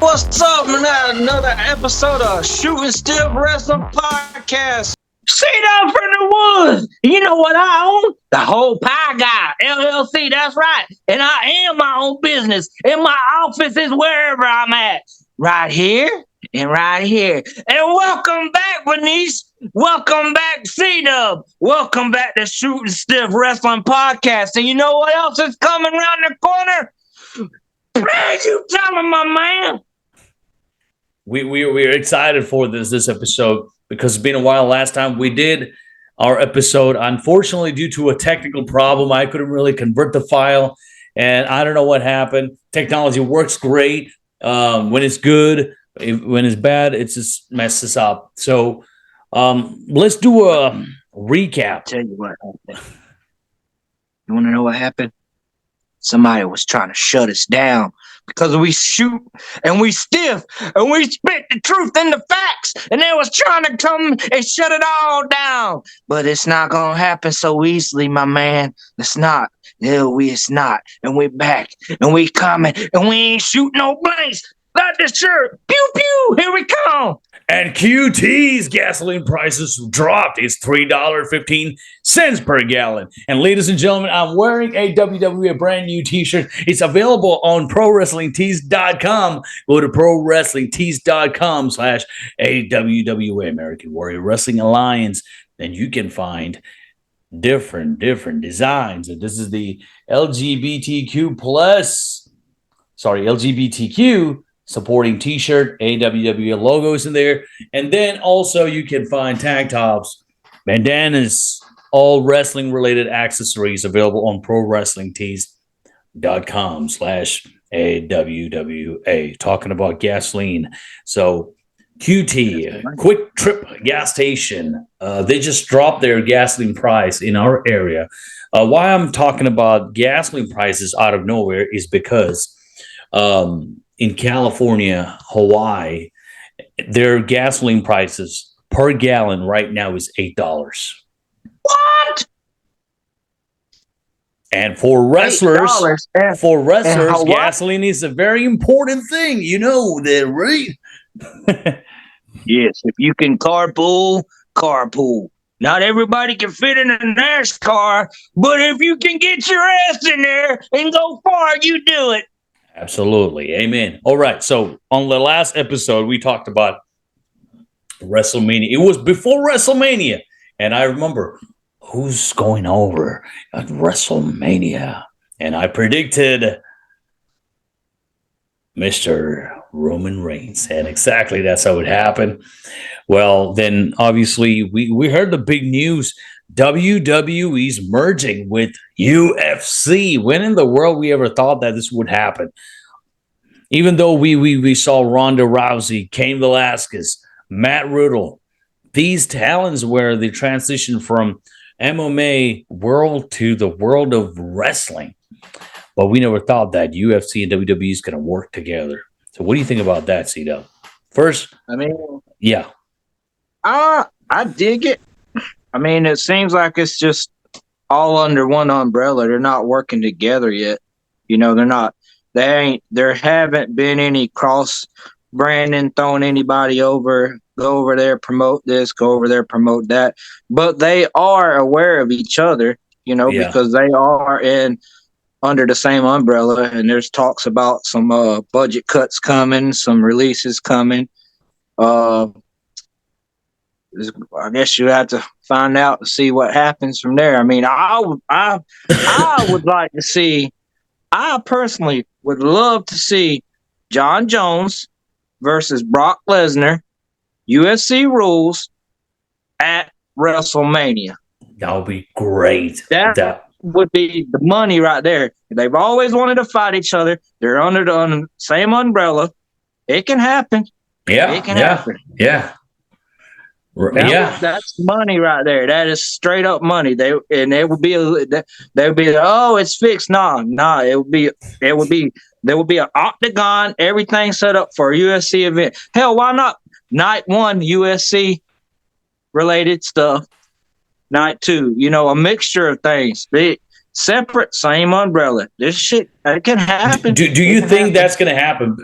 What's up, man? Another episode of Shooting Stiff Wrestling Podcast. See down from the woods. You know what I own? The Whole Pie Guy, LLC. That's right. And I am my own business. And my office is wherever I'm at. Right here and right here. And welcome back, Bernice. Welcome back, C-Dub. Welcome back to Shooting Stiff Wrestling Podcast. And you know what else is coming around the corner? Man, you tell him, my man. We're excited for this episode because it's been a while. Last time we did our episode, unfortunately, due to a technical problem, I couldn't really convert the file, and I don't know what happened. Technology works great when it's good. When it's bad, it just messes up. So let's do a recap. Tell you what happened. You want to know what happened? Somebody was trying to shut us down because we shoot and we stiff and we spit the truth and the facts, and they was trying to come and shut it all down. But it's not gonna happen so easily, my man. It's not. It's not. And we're back and we coming and we ain't shooting no blanks. Like the shirt. Pew pew. Here we come. And QT's gasoline prices dropped. It's $3.15 per gallon. And ladies and gentlemen, I'm wearing a WWE brand new t-shirt. It's available on ProWrestlingTees.com. Go to ProWrestlingTees.com/AWWA, American Warrior Wrestling Alliance. And you can find different designs. And this is the LGBTQ supporting t-shirt, AWWA logos in there. And then also you can find tank tops, bandanas, all wrestling related accessories available on ProWrestlingTees.com/AWWA. Talking about gasoline. So QT, Quick Trip gas station. They just dropped their gasoline price in our area. Why I'm talking about gasoline prices out of nowhere is because in California, Hawaii, their gasoline prices per gallon right now is $8. What? And for wrestlers, Hawaii? gasoline is a very important thing. You know that, right? Yes, if you can carpool, carpool. Not everybody can fit in a NASCAR, but if you can get your ass in there and go far, you do it. Absolutely. Amen. All right. So on the last episode, we talked about WrestleMania. It was before WrestleMania. And I remember who's going over at WrestleMania. And I predicted Mr. Roman Reigns. And exactly that's how it happened. Well, then obviously we heard the big news. WWE's merging with UFC. When in the world we ever thought that this would happen? Even though we saw Ronda Rousey, Cain Velasquez, Matt Riddle, these talents where they transition from MMA world to the world of wrestling. But we never thought that UFC and WWE is going to work together. So what do you think about that, C-Dub? First, yeah. I dig it. I mean, it seems like it's just all under one umbrella. They're not working together yet. You know, there haven't been any cross branding, throwing anybody over, go over there, promote this, go over there, promote that. But they are aware of each other, you know, because they are under the same umbrella. And there's talks about some budget cuts coming, some releases coming. I guess you have to find out to see what happens from there. I mean, I would like to see. I personally would love to see John Jones versus Brock Lesnar, UFC rules at WrestleMania. That would be great. That would be the money right there. They've always wanted to fight each other. They're under the same umbrella. It can happen. Yeah, it can happen. Yeah. That's money right there. That is straight up money. It would be oh, it's fixed. No, it would be there would be an octagon, everything set up for a UFC event. Hell, why not night one UFC related stuff, night two, you know, a mixture of things. separate, same umbrella. This shit, it can happen. Do you think that's going to happen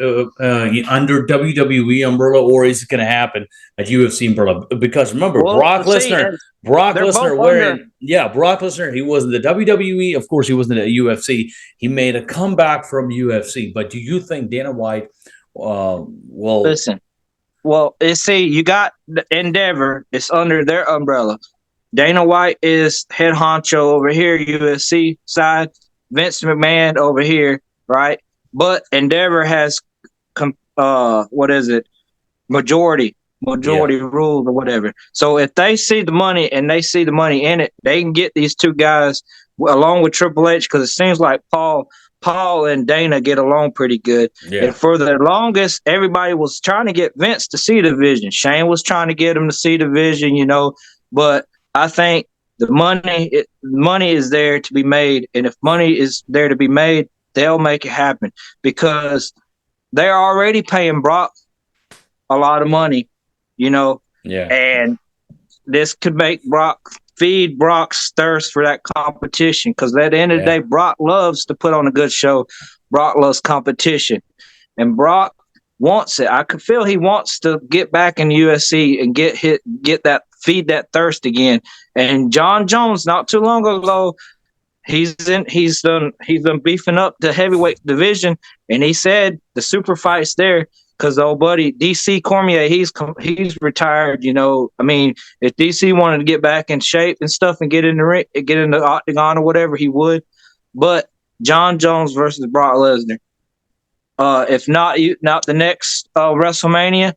under WWE umbrella, or is it going to happen at UFC umbrella? Because remember, Brock Lesnar, Brock Lesnar, he was in the WWE. Of course, he was in the UFC. He made a comeback from UFC. But do you think Dana White will listen? Well, you got the Endeavor. It's under their umbrella. Dana White is head honcho over here, UFC side. Vince McMahon over here, right? But Endeavor has, majority rules or whatever. So if they see the money and they see the money in it, they can get these two guys along with Triple H, because it seems like Paul and Dana get along pretty good. Yeah. And for the longest, everybody was trying to get Vince to see the vision. Shane was trying to get him to see the vision, but I think the money is there to be made, and if money is there to be made, they'll make it happen, because they're already paying Brock a lot of money, Yeah. And this could make feed Brock's thirst for that competition, because at the end of the day, Brock loves to put on a good show. Brock loves competition, and Brock wants it. I could feel he wants to get back in USC and feed that thirst again. And John Jones, not too long ago, he's done beefing up the heavyweight division, and he said the super fight's there because old buddy DC Cormier, he's retired. I mean, if DC wanted to get back in shape and stuff and get in the ring, get in the octagon or whatever, he would. But John Jones versus Brock Lesnar. If not the next WrestleMania.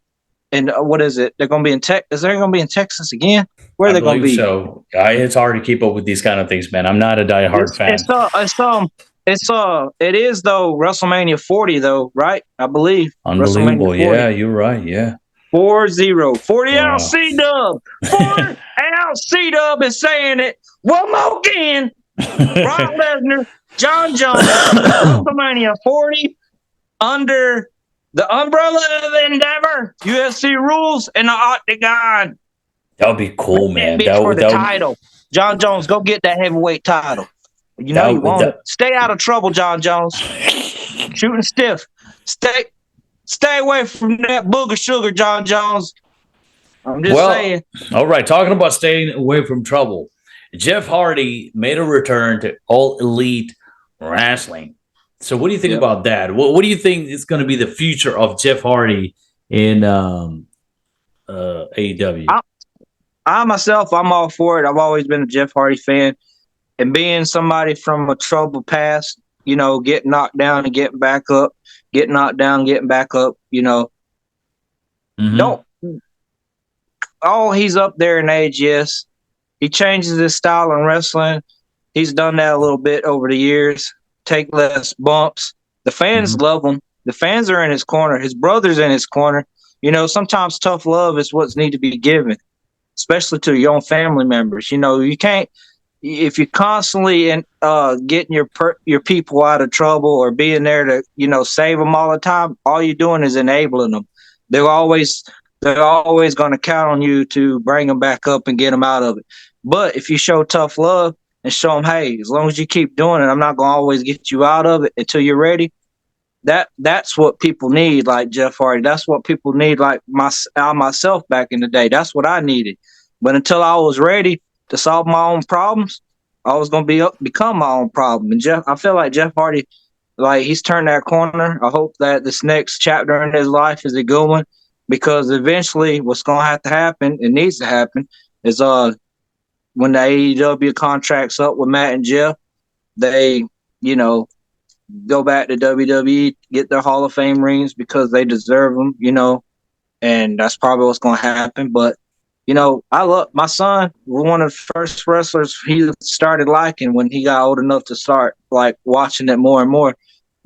And what is it? They're going to be in Texas. Is they going to be in Texas again? Where are they going to be? So it's hard to keep up with these kind of things, man. I'm not a diehard fan. It is though WrestleMania 40 though, right? I believe. Unbelievable. Yeah, you're right. Yeah. 40. 40 out C-Dub. 40 out C-Dub is saying it one more again. Brock Lesnar, John Jones, WrestleMania 40 under the umbrella of Endeavor, UFC rules, and the octagon. That would be cool, man. For the title. John Jones, go get that heavyweight title. You want it. Stay out of trouble, John Jones. Shooting stiff. Stay away from that booger sugar, John Jones. I'm just saying. All right, talking about staying away from trouble. Jeff Hardy made a return to All Elite Wrestling. So what do you think about that? What do you think is going to be the future of Jeff Hardy in AEW? I'm all for it. I've always been a Jeff Hardy fan. And being somebody from a troubled past, getting knocked down and getting back up, getting knocked down, getting back up, he's up there in age, yes. He changes his style in wrestling. He's done that a little bit over the years. Take less bumps. The fans love him. The fans are in his corner. His brother's in his corner. Sometimes tough love is what's need to be given, especially to your own family members. You can't, if you're constantly getting your people out of trouble or being there to, save them all the time, all you're doing is enabling them. They're always going to count on you to bring them back up and get them out of it. But if you show tough love and show them, hey, as long as you keep doing it, I'm not going to always get you out of it until you're ready. That's what people need, like Jeff Hardy. That's what people need, like myself back in the day. That's what I needed. But until I was ready to solve my own problems, I was going to become my own problem. And I feel like Jeff Hardy, like he's turned that corner. I hope that this next chapter in his life is a good one, because eventually what's going to have to happen, it needs to happen, is when the AEW contract's up with Matt and Jeff, they, go back to WWE, get their Hall of Fame rings because they deserve them, and that's probably what's going to happen. But, I love my son, one of the first wrestlers he started liking when he got old enough to start like watching it more and more,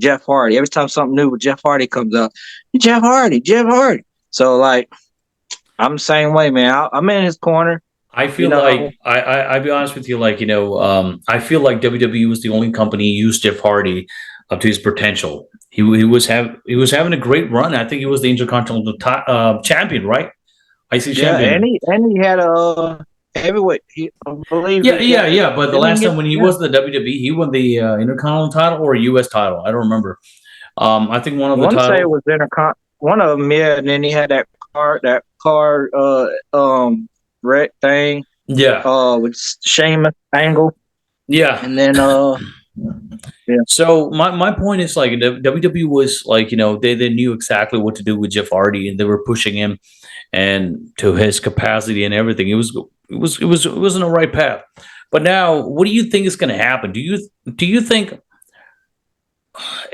Jeff Hardy. Every time something new with Jeff Hardy comes up, Jeff Hardy. So like, I'm the same way, man. I'm in his corner. I feel like I'll be honest with you, like, I feel like WWE was the only company who used Jeff Hardy up to his potential. He was having a great run. I think he was the Intercontinental champion, right? IC champion. And he heavyweight. I believe. Yeah. But the last time when he Yeah. was the WWE, he won the Intercontinental title or US title. I don't remember. I think one I of the want to say it title. was one of them, yeah. And then he had that card, wreck thing, Yeah, with Sheamus Angle, yeah. and then yeah. So my point is like the WWE was like they knew exactly what to do with Jeff Hardy and they were pushing him and to his capacity and everything. It was in the right path. But now, what do you think is going to happen? Do you think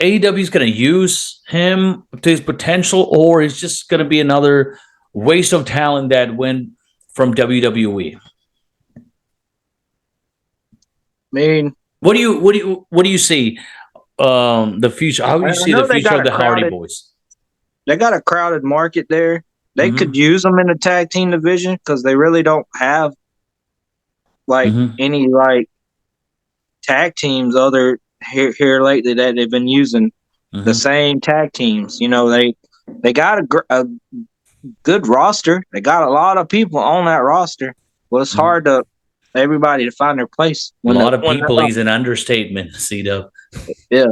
AEW is going to use him to his potential, or is just going to be another waste of talent that went from WWE? I mean, What do you see? The future. How do I you see the know they future got of a the Hardy crowded Boys? they got a crowded market there. They could Mm-hmm. use them in the tag team division because they really don't have like Mm-hmm. any like tag teams other here lately that they've been using the Mm-hmm. same tag teams. They got a good roster. They got a lot of people on that roster. Well, it's Mm-hmm. hard to everybody to find their place A when lot of when people is an understatement, C-Dub. yeah,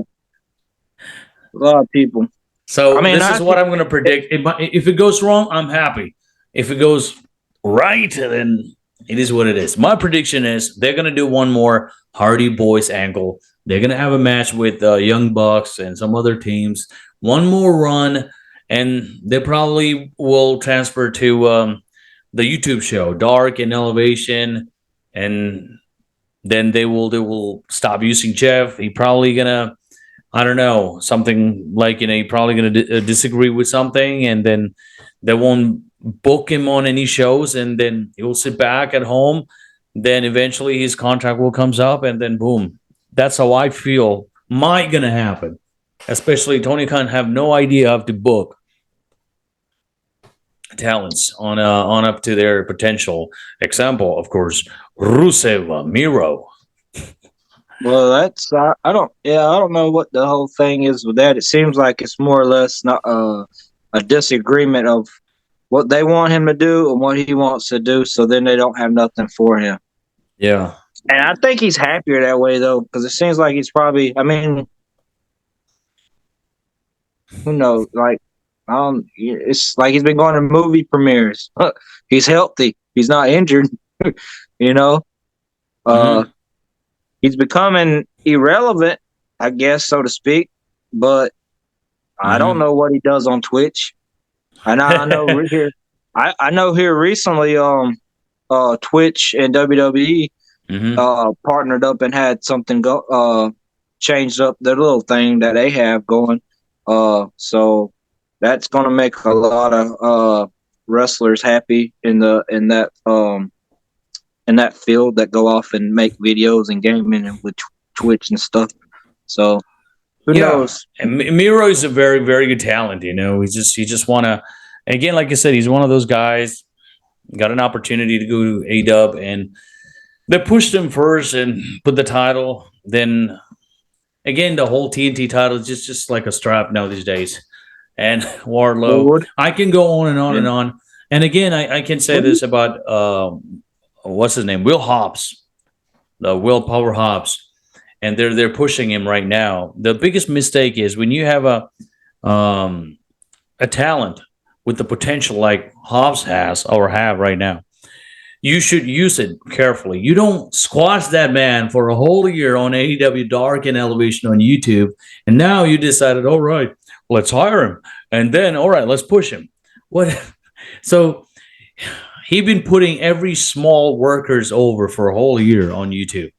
a lot of people. I So mean, this is what I'm going to predict. If it goes wrong, I'm happy. If it goes right, then it is what it is. My prediction is they're going to do one more Hardy Boys angle. They're going to have a match with Young Bucks and some other teams. One more run, and they probably will transfer to the YouTube show, Dark and Elevation, and then they will stop using Jeff. He probably gonna, I don't know, something like you're probably gonna disagree with something, and then they won't book him on any shows, and then he'll sit back at home. Then eventually his contract will comes up, and then boom. That's how I feel might gonna happen. Especially Tony Khan have no idea how to book talents on up to their potential. Example, of course, Rusev Miro. well, that's I don't I don't know what the whole thing is with that. It seems like it's more or less not a disagreement of what they want him to do and what he wants to do. So then they don't have nothing for him. Yeah. And I think he's happier that way though, because it seems like he's probably. I mean, who knows? Like, it's like he's been going to movie premieres. He's healthy. He's not injured. you know, uh, Mm-hmm. he's becoming irrelevant, I guess, so to speak. But I don't Mm-hmm. know what he does on Twitch. And I know here, I know here recently, Twitch and WWE Mm-hmm. partnered up and had something changed up their little thing that they have going. So that's gonna make a lot of wrestlers happy in that field that go off and make videos and gaming and with Twitch and stuff. So who Yeah, knows? and Miro is a very, very good talent. He just wanna. Again, like I said, he's one of those guys. Got an opportunity to go to A-Dub, and they pushed him first and put the title. Then again, the whole TNT title is just like a strap now these days. And Wardlow, Wood. I can go on and on Yeah. and on. And again, I can say this about what's his name, Will Hobbs, the Will Power Hobbs, and they're pushing him right now. The biggest mistake is when you have a talent with the potential like Hobbs has or have right now. You should use it carefully. You don't squash that man for a whole year on AEW Dark and Elevation on YouTube, and now you decided, all right, let's hire him, and then all right, let's push him. What? So he been putting every small workers over for a whole year on YouTube.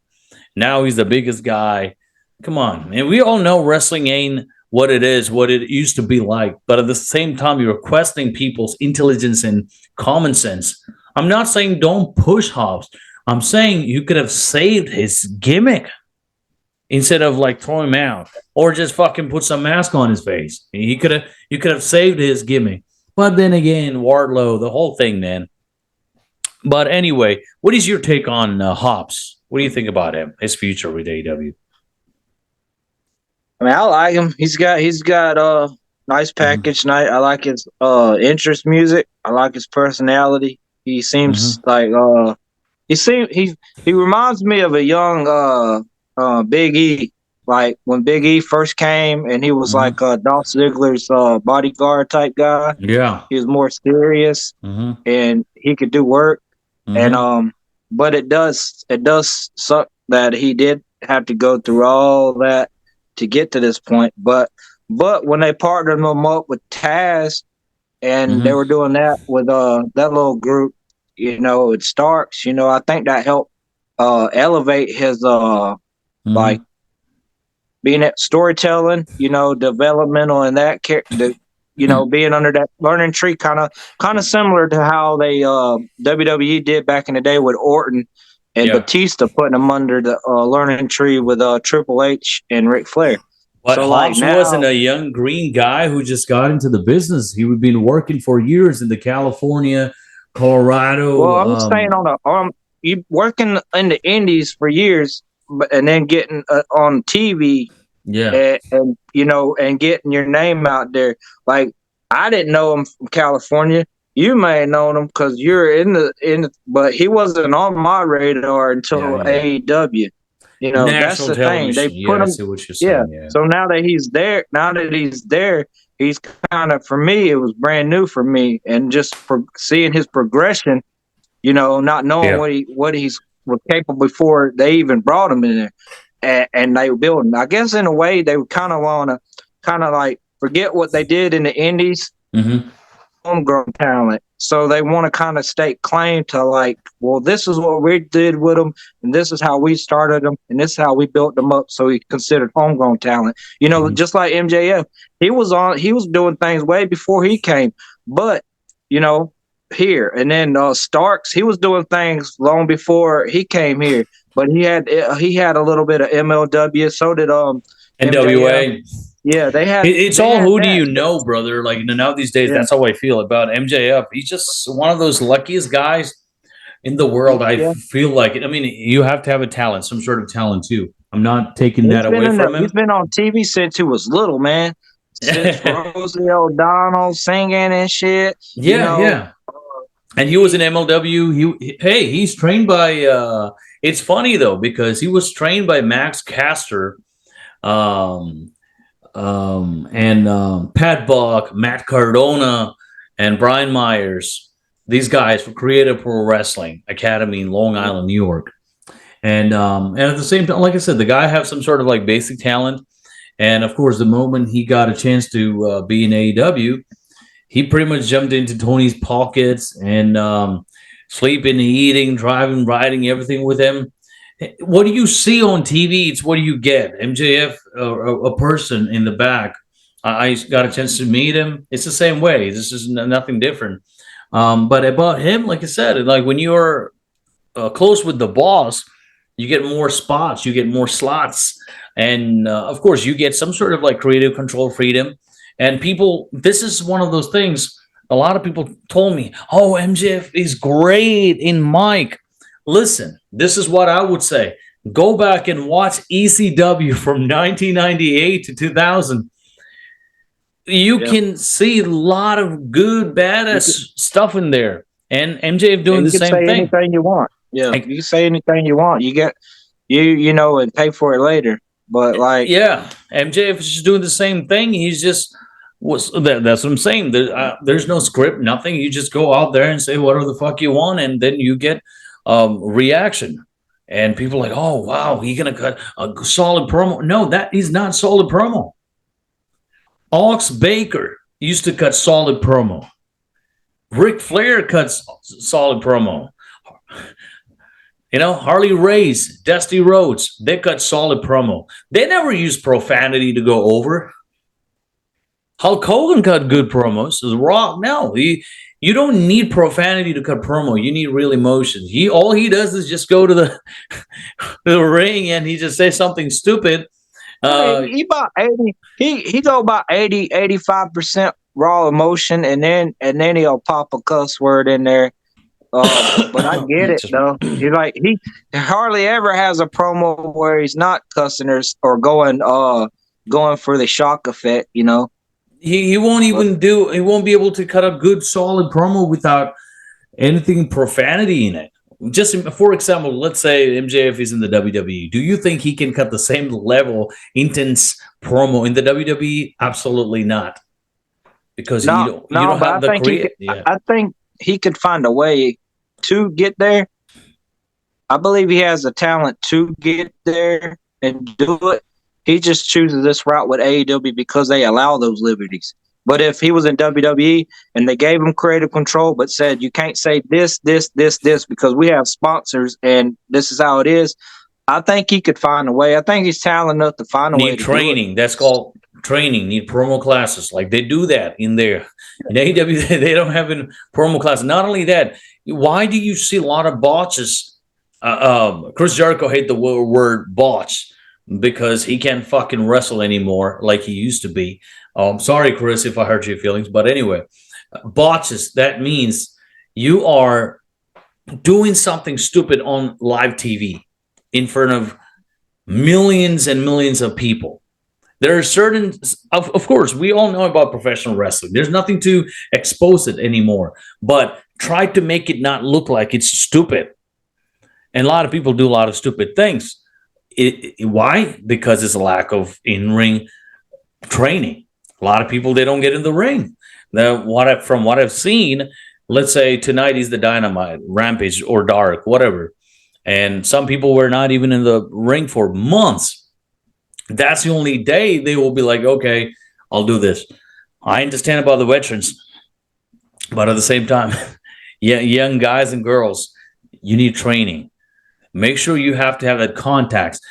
Now he's the biggest guy. Come on, and we all know wrestling ain't what it is, what it used to be like. But at the same time, you're questioning people's intelligence and common sense. I'm not saying don't push Hobbs. I'm saying you could have saved his gimmick instead of like throwing him out or just fucking put some mask on his face. You could have saved his gimmick. But then again, Wardlow, the whole thing, man. But anyway, what is your take on Hobbs? What do you think about him, his future with AEW? I mean, I like him. He's got nice package. Night. I like his interest music. I like his personality. He seems like he reminds me of a young Big E. Like when Big E first came, and he was like Dolph Ziggler's bodyguard type guy. Yeah. He was more serious, and he could do work. And but it does suck that he did have to go through all that to get to this point. But when they partnered him up with Taz, and they were doing that with that little group, with Starks, I think that helped elevate his like being at storytelling, developmental, and that being under that learning tree, kind of similar to how they WWE did back in the day with Orton and Batista, putting them under the learning tree with Triple H and Ric Flair. But so Hobbs wasn't a young green guy who just got into the business. He had been working for years in the California, Colorado. Well, I'm saying you working in the Indies for years, and then getting on TV, and and getting your name out there. Like, I didn't know him from California. You may have known him because you're in the, but he wasn't on my radar until AEW. That's the thing. They put him. So now that he's there, he's kind of, for me, it was brand new for me, and just for seeing his progression, not knowing what he's was capable before they even brought him in there, and they were building. I guess in a way they would kind of want to like forget what they did in the Indies, homegrown talent. So they want to kind of stake claim to, like, well, this is what we did with them, and this is how we started them, and this is how we built them up. So he considered homegrown talent. Just like MJF, he was doing things way before he came, but here, and then Starks, he was doing things long before he came here, but he had a little bit of MLW. So did NWA. MJF. Yeah, they had. It's all who do you know, brother? Like now these days, that's how I feel about MJF. He's just one of those luckiest guys in the world. I feel like it. I mean, you have to have a talent, some sort of talent too. I'm not taking that away from him. He's been on TV since he was little, man. Since Rosie O'Donnell singing and shit. Yeah. And he was in MLW. He's trained by. It's funny though, because he was trained by Max Caster. And Pat Buck, Matt Cardona, and Brian Myers. These guys for Creative Pro Wrestling Academy in Long Island, New York. And at the same time, like I said, the guy have some sort of like basic talent. And of course, the moment he got a chance to be in AEW, he pretty much jumped into Tony's pockets and sleeping, eating, driving, riding, everything with him. What do you see on TV? It's what do you get? MJF, a person in the back. I got a chance to meet him. It's the same way. This is nothing different. But about him, like I said, like when you're close with the boss, you get more spots, you get more slots. And of course, you get some sort of like creative control freedom. And people, this is one of those things. A lot of people told me, oh, MJF is great in mic. Listen, this is what I would say. Go back and watch ECW from 1998 to 2000. You can see a lot of good, badass stuff in there. And MJF doing the same thing. You can say anything you want. Yeah, you can say anything you want. You get, and pay for it later. But like, MJF is just doing the same thing. He's just that's what I'm saying. There's no script, nothing. You just go out there and say whatever the fuck you want, and then you get reaction. And people are like, oh wow, he's gonna cut a solid promo. No, that is not solid promo. Ox Baker used to cut solid promo. Ric Flair cuts solid promo. Harley Race, Dusty Rhodes, they cut solid promo. They never used profanity to go over. Hulk Hogan cut good promos. The Rock, no. You don't need profanity to cut promo. You need real emotions. All he does is just go to the ring and he just says something stupid. He about 80. He go about 85% raw emotion, and then he'll pop a cuss word in there. But I get it though. He hardly ever has a promo where he's not cussing or going for the shock effect. He won't even he won't be able to cut a good solid promo without anything profanity in it. just for example, let's say MJF is in the WWE. Do you think he can cut the same level intense promo in the WWE? Absolutely not, because you don't but have the create. Yeah. I think he could find a way to get there. I believe he has the talent to get there and do it. He just chooses this route with AEW because they allow those liberties. But if he was in WWE and they gave him creative control, but said you can't say this because we have sponsors and this is how it is, I think he could find a way. I think he's talented enough to find a way. Need training. That's called training. Need promo classes. Like they do that in there. In AEW, they don't have in promo classes. Not only that, why do you see a lot of botches? Chris Jericho hate the word botch because he can't fucking wrestle anymore like he used to be. Sorry, Chris, if I hurt your feelings. But anyway, botches, that means you are doing something stupid on live TV in front of millions and millions of people. There are certain, of course, we all know about professional wrestling. There's nothing to expose it anymore. But try to make it not look like it's stupid. And a lot of people do a lot of stupid things. Why? Because it's a lack of in-ring training. A lot of people, they don't get in the ring. Now, from what I've seen, let's say tonight is the Dynamite, Rampage, or Dark, whatever. And some people were not even in the ring for months. That's the only day they will be like, okay, I'll do this. I understand about the veterans. But at the same time, young guys and girls, you need training. Make sure you have to have that contacts.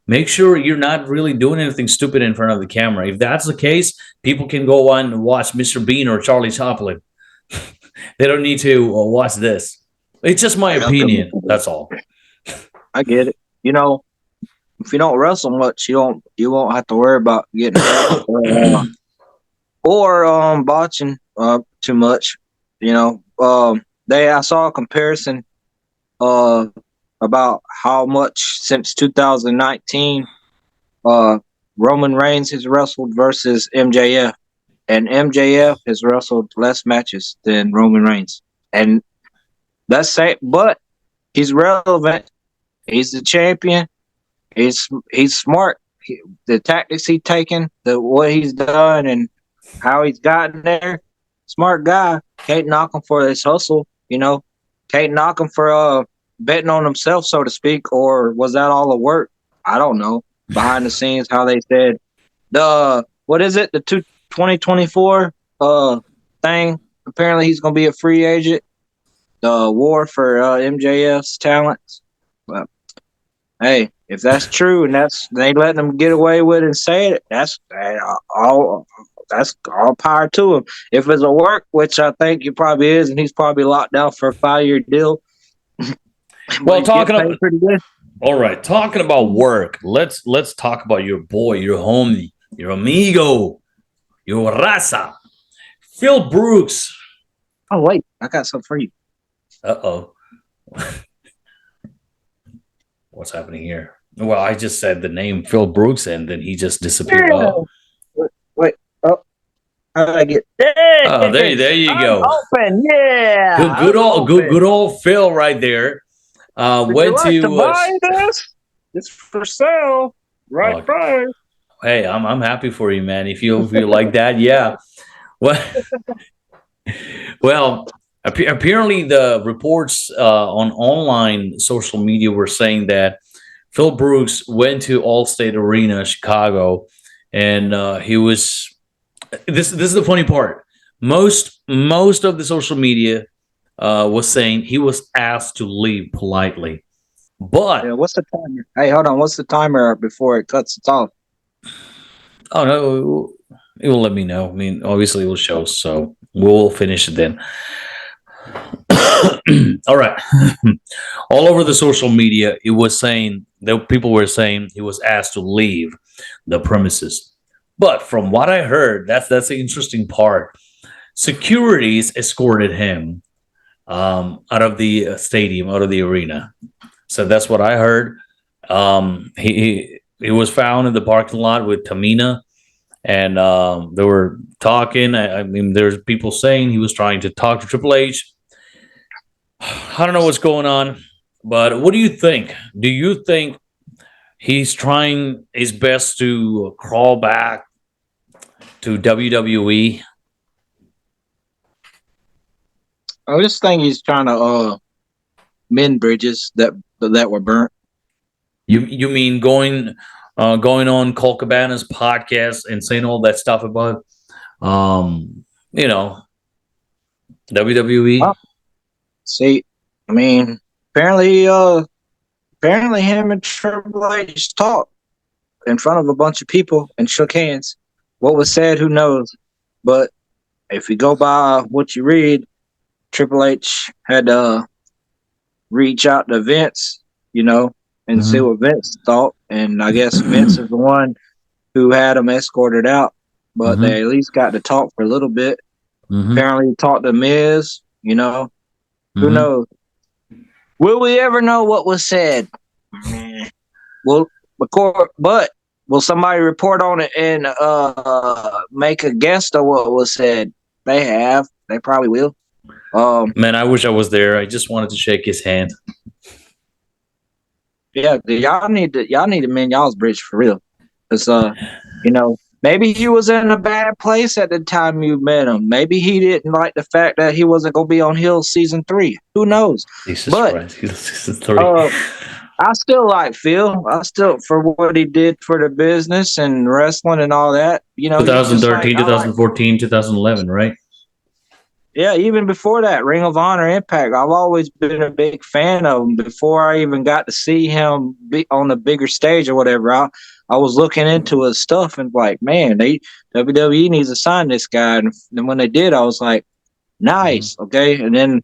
Make sure you're not really doing anything stupid in front of the camera. If that's the case, people can go on and watch Mr. Bean or Charlie Chaplin. They don't need to watch this. It's just my opinion. That's all. I get it. You know, if you don't wrestle much, you won't have to worry about getting hurt or botching too much. You know, I saw a comparison about how much since 2019 Roman Reigns has wrestled versus MJF, and MJF has wrestled less matches than Roman Reigns, and that's say, but he's relevant. He's the champion. He's smart. The tactics he's taken, what he's done, and how he's gotten there. Smart guy. Can't knock him for his hustle. You know, can't knock him for betting on himself, so to speak, or was that all a work? I don't know. Behind the scenes, how they said what is it? The 2024 thing. Apparently, he's going to be a free agent. The war for MJF's talents. But hey, if that's true and they letting them get away with it and say it, that's all power to him. If it's a work, which I think it probably is, and he's probably locked down for a 5-year deal. Well, talking about work, let's talk about your boy, your homie, your amigo, your raza, Phil Brooks. Oh wait, I got something for you. Uh-oh. What's happening here? Well, I just said the name Phil Brooks and then he just disappeared. Yeah. Wait. Oh, how did I get? Oh, there you go. Open, yeah. Good old Phil right there. Went to buy this? It's for sale. Right price. Hey, I'm happy for you, man. If you like that, yeah. Well, apparently the reports on online social media were saying that Phil Brooks went to Allstate Arena, Chicago, and he was. This is the funny part. Most of the social media was saying he was asked to leave politely, but what's the timer? Hey, hold on. What's the timer before it cuts it off? Oh no, it will let me know. I mean, obviously it will show, so we'll finish it then. All right. All over the social media, it was saying that people were saying he was asked to leave the premises. But from what I heard, that's the interesting part. Securities escorted him out of the stadium, out of the arena. So that's what I heard. He was found in the parking lot with Tamina, and they were talking. I mean, there's people saying he was trying to talk to Triple H. I don't know what's going on. But what do you think? Do you think he's trying his best to crawl back to WWE? I just think he's trying to mend bridges that were burnt. You mean going on Cole Cabana's podcast and saying all that stuff about you know WWE? Well, see, I mean, apparently him and Triple H talked in front of a bunch of people and shook hands. What was said, who knows? But if you go by what you read, Triple H had to reach out to Vince, and see what Vince thought. And I guess Vince is the one who had him escorted out. But they at least got to talk for a little bit. Apparently, he talked to Miz. Who knows? Will we ever know what was said? Well, but will somebody report on it and make a guess of what was said? They have. They probably will. Man, I wish I was there. I just wanted to shake his hand. Yeah, y'all need to mend y'all's bridge for real. Because maybe he was in a bad place at the time you met him. Maybe he didn't like the fact that he wasn't going to be on Hill season 3. Who knows? But season 3. I still like Phil. For what he did for the business and wrestling and all that. 2013, 2014, 2011, right? Yeah, even before that, Ring of Honor, Impact. I've always been a big fan of him. Before I even got to see him be on the bigger stage or whatever, I was looking into his stuff and like, man, WWE needs to sign this guy. And when they did, I was like, nice, okay. And then,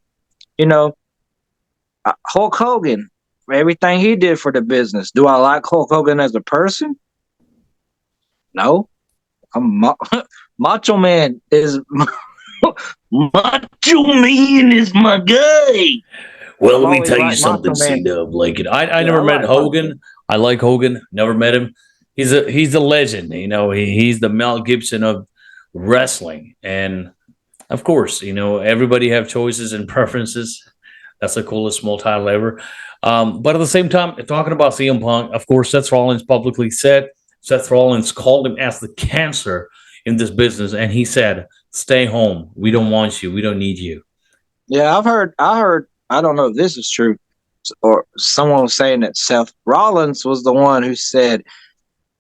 Hulk Hogan, everything he did for the business. Do I like Hulk Hogan as a person? No. Macho Man is Macho Man is my guy. Well, let me tell you something, C-Dub. I never met Hogan. I like Hogan. Never met him. He's a legend. He's the Mel Gibson of wrestling. And of course, everybody have choices and preferences. That's the coolest small title ever. But at the same time, talking about CM Punk, of course, Seth Rollins publicly said, Seth Rollins called him as the cancer in this business. And he said, stay home. We don't want you. We don't need you. Yeah, I heard, I don't know if this is true, or someone was saying that Seth Rollins was the one who said,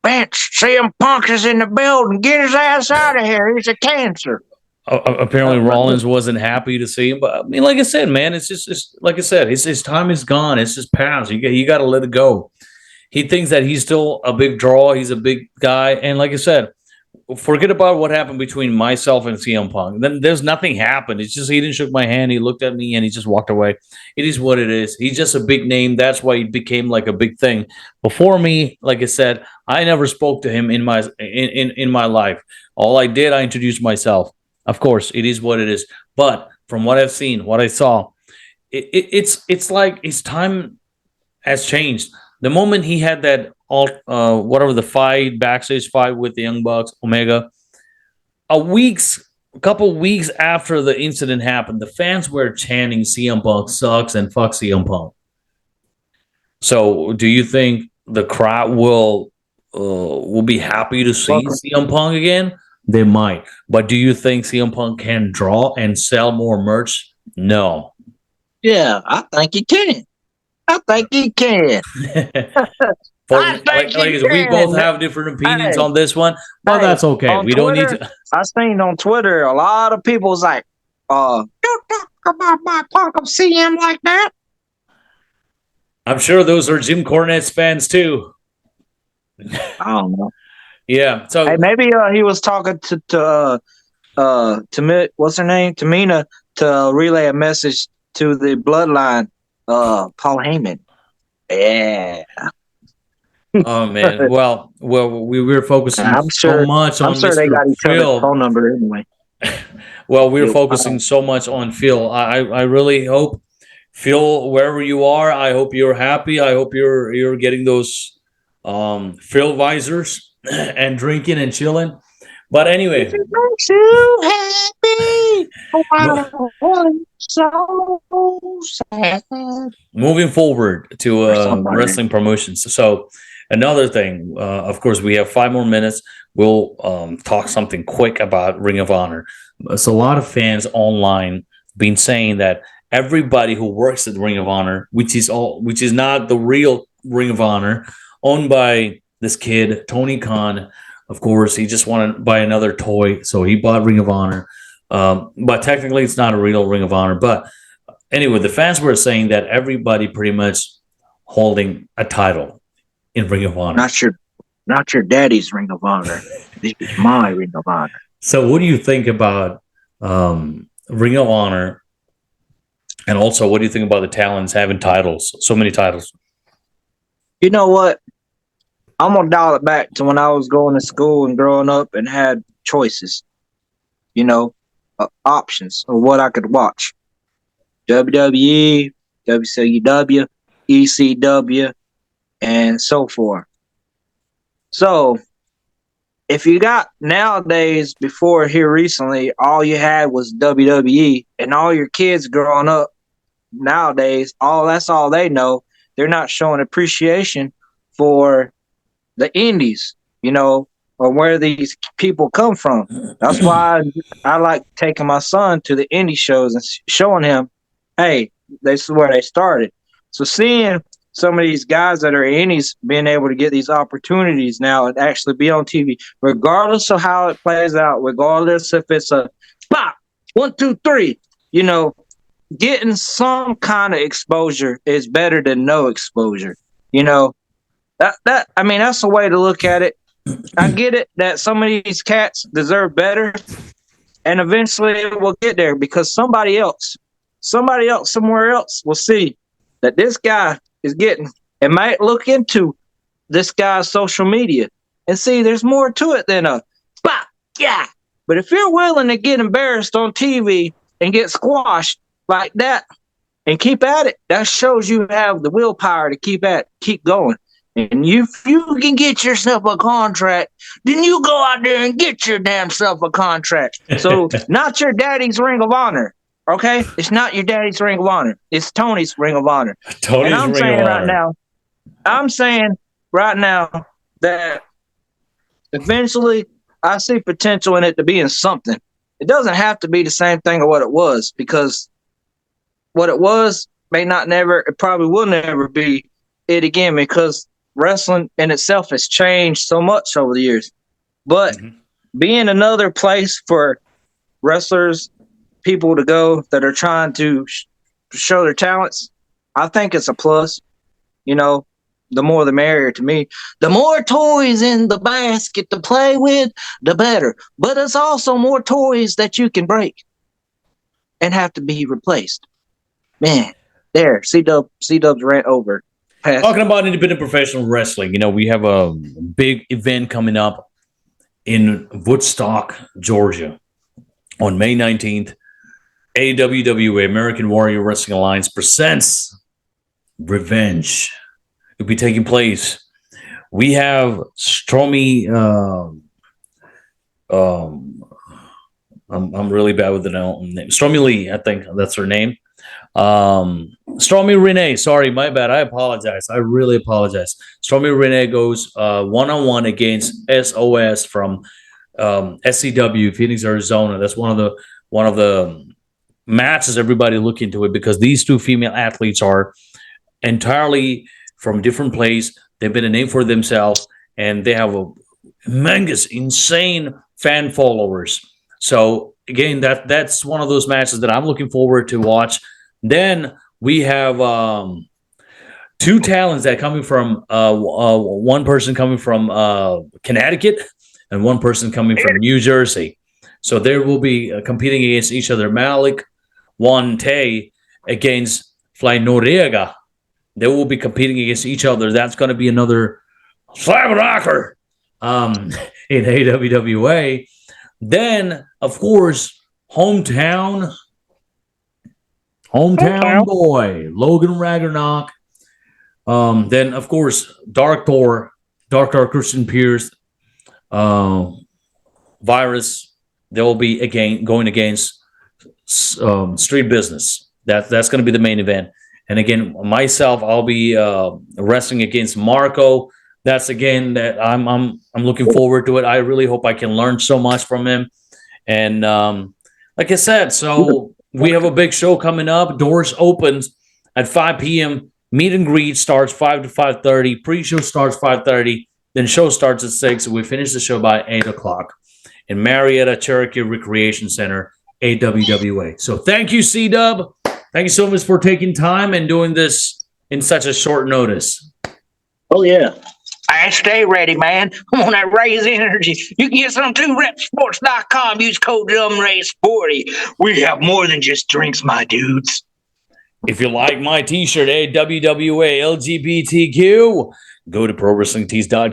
Bench, CM Punk is in the building. Get his ass out of here. He's a cancer. Apparently, Rollins wasn't happy to see him. But I mean, like I said, man, it's like I said, his time is gone. It's just past. You got to let it go. He thinks that he's still a big draw. He's a big guy. And like I said, forget about what happened between myself and CM Punk. Then there's nothing happened. It's just he didn't shake my hand. He looked at me and he just walked away. It is what it is. He's just a big name. That's why he became like a big thing. Before me, like I said, I never spoke to him in my life. All I did, I introduced myself. Of course, it is what it is. But from what I've seen, what I saw, it's like his time has changed. The moment he had that whatever the backstage fight with the Young Bucks, Omega, a couple weeks after the incident happened, the fans were chanting CM Punk sucks and fuck CM Punk. So do you think the crowd will be happy to see CM Punk again? They might. But do you think CM Punk can draw and sell more merch? No. Yeah, I think he can. We both have different opinions on this one, but that's okay. We don't need to. I seen on Twitter a lot of people was like, "Don't talk about my Punk of CM like that." I'm sure those are Jim Cornette's fans too. I don't know. Yeah, so hey, maybe he was talking to what's her name, Tamina, to relay a message to the Bloodline, Paul Heyman. Yeah. Oh man. Well, we were focusing so much on they got each other's phone number anyway. Well, we're focusing so much on Phil. I really hope, Phil, wherever you are, I hope you're happy. I hope you're getting those Phil visors and drinking and chilling. But anyway, If it makes you happy, I'm so sad. moving forward to Or something like that. wrestling promotions. So another thing, of course, we have 5 more minutes. We'll talk something quick about Ring of Honor. So a lot of fans online been saying that everybody who works at Ring of Honor, which is not the real Ring of Honor, owned by this kid Tony Khan. Of course, he just wanted to buy another toy, so he bought Ring of Honor. But technically, it's not a real Ring of Honor. But anyway, the fans were saying that everybody pretty much holding a title in Ring of Honor. Not your daddy's Ring of Honor. This is my Ring of Honor. So, what do you think about Ring of Honor? And also, what do you think about the talents having titles? So many titles. You know what? I'm gonna dial it back to when I was going to school and growing up and had choices. Options of what I could watch. WWE, WCW, ECW, and so forth. So, if you got nowadays, before here recently, all you had was WWE, and all your kids growing up nowadays, that's all they know. They're not showing appreciation for the indies, or where these people come from. That's why I like taking my son to the indie shows and showing him, hey, this is where they started. So seeing some of these guys that are indies being able to get these opportunities now and actually be on TV, regardless of how it plays out, regardless if it's a pop, 1, 2, 3, getting some kind of exposure is better than no exposure. That's the way to look at it. I get it that some of these cats deserve better, and eventually it will get there because somebody else, somewhere else will see that this guy is getting and might look into this guy's social media and see there's more to it than a bah, yeah. But if you're willing to get embarrassed on TV and get squashed like that and keep at it, that shows you have the willpower to keep going. And if you can get yourself a contract, then you go out there and get your damn self a contract. So not your daddy's Ring of Honor, okay? It's not your daddy's Ring of Honor. It's Tony's Ring of Honor. Tony's I'm Ring saying of right Honor. now, that eventually I see potential in it to being something. It doesn't have to be the same thing of what it was, because what it was it probably will never be it again, because wrestling in itself has changed so much over the years. But being another place for wrestlers, people to go that are trying to show their talents, I think it's a plus. The more the merrier to me. The more toys in the basket to play with, the better. But it's also more toys that you can break and have to be replaced. Man, there, C-Dub's rant over. Talking about independent professional wrestling, we have a big event coming up in Woodstock, Georgia on May 19th. AWWA, American Warrior Wrestling Alliance, presents Revenge. It'll be taking place. We have Stormy. I'm really bad with the name. Stormy Lee, I think that's her name. Stormy Renee, sorry, my bad. I apologize. I really apologize. Stormy Renee goes one-on-one against SOS from SCW, Phoenix, Arizona. That's one of the matches everybody look into it, because these two female athletes are entirely from different places. They've been a name for themselves, and they have a humongous, insane fan followers. So again, that's one of those matches that I'm looking forward to watch. Then we have two talents that coming from one person coming from Connecticut and one person coming from New Jersey. So they will be competing against each other. Malik Wante against Fly Noriega. They will be competing against each other. That's going to be another slam rocker in AWWA. Then, of course, hometown boy, Logan Ragnarok. Then, of course, Dark Thor Christian Pierce. Virus, they will be again going against Street Business. That's going to be the main event. And again, myself, I'll be wrestling against Marco. That's again that I'm looking forward to it. I really hope I can learn so much from him. And like I said, so we have a big show coming up. Doors opens at 5 p.m. Meet and greet starts 5 to 5:30. Pre-show starts 5:30. Then show starts at 6. We finish the show by 8 o'clock in Marietta Cherokee Recreation Center, AWWA. So thank you, C-Dub. Thank you so much for taking time and doing this in such a short notice. Oh, yeah. I stay ready, man. I'm on that Raise Energy. You can get some too. Repsports.com. Use code DUMBRACE40. We have more than just drinks, my dudes. If you like my t-shirt, AWWA LGBTQ, go to ProWrestlingTees.com.